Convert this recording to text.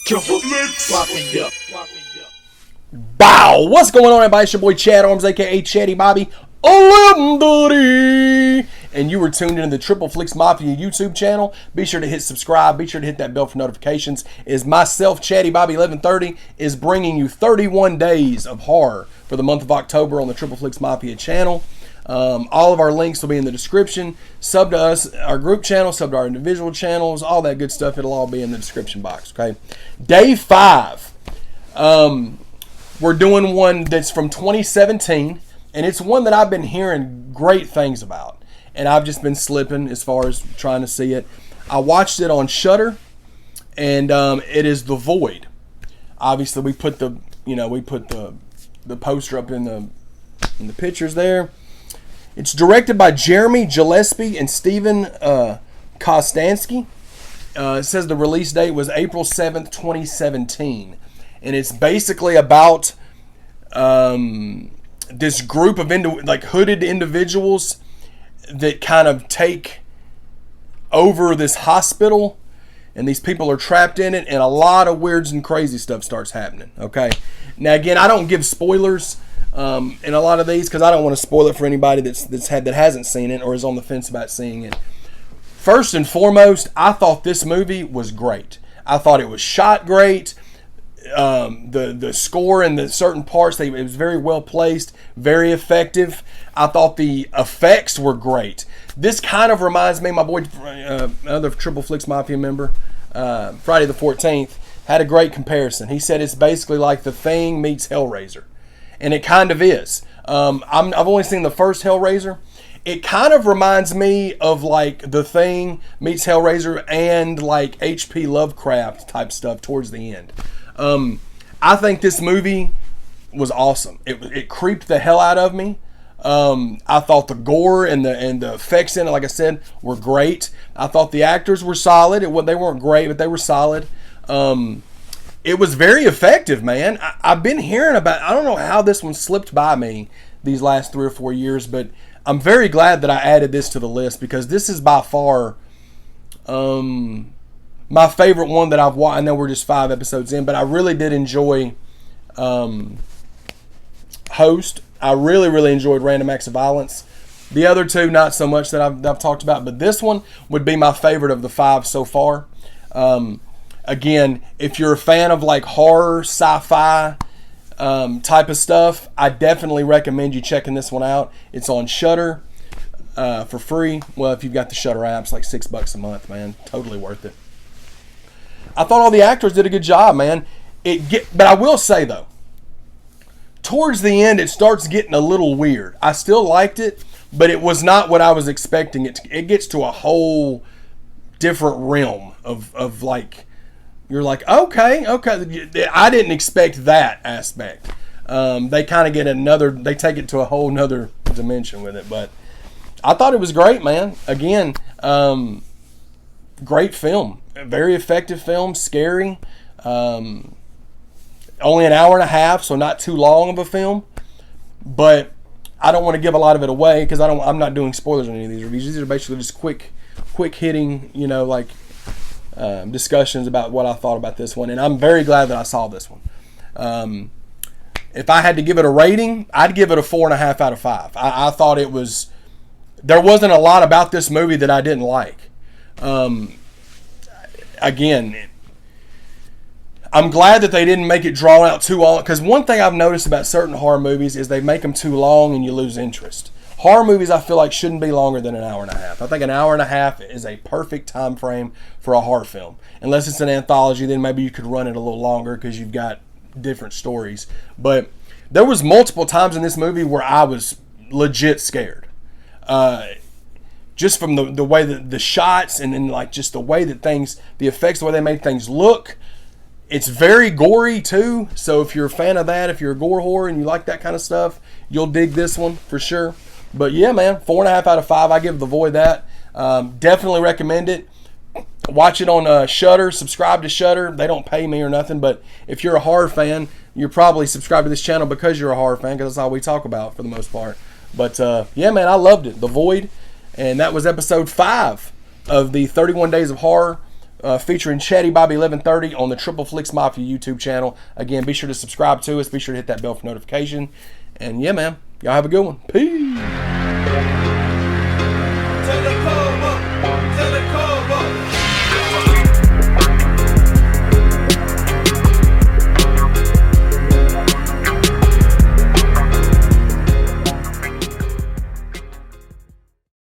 Flix. Bow! What's going on, everybody? It's your boy Chad Arms, aka Chatty Bobby 1130, and you were tuned into the Triple Flix Mafia YouTube channel. Be sure to hit subscribe. Be sure to hit that bell for notifications. As myself, Chatty Bobby 1130, is bringing you 31 days of horror for the month of October on the Triple Flix Mafia channel. All of our links will be in the description. Sub to us, our group channel, sub to our individual channels, all that good stuff. It'll all be in the description box. Okay, day 5. We're doing one that's from 2017, and it's one that I've been hearing great things about, and I've just been slipping as far as trying to see it. I watched it on Shudder, and it is The Void. Obviously, we put the poster up in the pictures there. It's directed by Jeremy Gillespie and Steven Kostanski. It says the release date was April 7th, 2017. And it's basically about this group of hooded individuals that kind of take over this hospital, and these people are trapped in it, and a lot of weird and crazy stuff starts happening. Okay, now again, I don't give spoilers in a lot of these because I don't want to spoil it for anybody that hasn't seen it or is on the fence about seeing it. First and foremost, I thought this movie was great. I thought it was shot great. The score and the certain parts, it was very well placed, very effective. I thought the effects were great. This kind of reminds me, my boy, another Triple Flix Mafia member, Friday the 14th, had a great comparison. He said it's basically like The Thing meets Hellraiser, and it kind of is. I've only seen the first Hellraiser. It kind of reminds me of like The Thing meets Hellraiser and like H.P. Lovecraft type stuff towards the end. I think this movie was awesome. It creeped the hell out of me. I thought the gore and the effects in it, like I said, were great. I thought the actors were solid. They weren't great, but they were solid. It was very effective, man. I've been hearing about. I don't know how this one slipped by me these last 3 or 4 years, but I'm very glad that I added this to the list because this is by far my favorite one that I've watched. I know we're just 5 episodes in, but I really did enjoy Host. I really enjoyed Random Acts of Violence. The other two, not so much that I've talked about, but this one would be my favorite of the 5 so far. Again, if you're a fan of like horror, sci-fi type of stuff, I definitely recommend you checking this one out. It's on Shudder for free. Well, if you've got the Shudder app, it's like $6 a month, man. Totally worth it. I thought all the actors did a good job, man. But I will say, though, towards the end, it starts getting a little weird. I still liked it, but it was not what I was expecting it to. It gets to a whole different realm of like, you're like, okay. I didn't expect that aspect. They kind of get they take it to a whole nother dimension with it. But I thought it was great, man. Again, great film. Very effective film, scary. Only an hour and a half, so not too long of a film. But I don't want to give a lot of it away because I'm not doing spoilers on any of these reviews. These are basically just quick hitting, discussions about what I thought about this one. And I'm very glad that I saw this one. If I had to give it a rating, I'd give it a 4.5 out of 5. I thought it was. There wasn't a lot about this movie that I didn't like. Again, I'm glad that they didn't make it drawn out too long, because one thing I've noticed about certain horror movies is they make them too long and you lose interest. Horror movies, I feel like, shouldn't be longer than an hour and a half. I think an hour and a half is a perfect time frame for a horror film. Unless it's an anthology, then maybe you could run it a little longer because you've got different stories. But there was multiple times in this movie where I was legit scared. Just from the way that the shots and then like just the way that the effects, the way they made things look. It's very gory too. So if you're a fan of that, if you're a gore horror and you like that kind of stuff, you'll dig this one for sure. But yeah, man, 4.5 out of 5. I give The Void that. Definitely recommend it. Watch it on Shudder. Subscribe to Shudder. They don't pay me or nothing, but if you're a horror fan, you're probably subscribed to this channel because you're a horror fan, because that's all we talk about for the most part. But yeah, man, I loved it. The Void. And that was episode 5 of the 31 Days of Horror featuring Chatty Bobby 1130 on the Triple Flix Mafia YouTube channel. Again, be sure to subscribe to us. Be sure to hit that bell for notification. And yeah, man, y'all have a good one. Peace.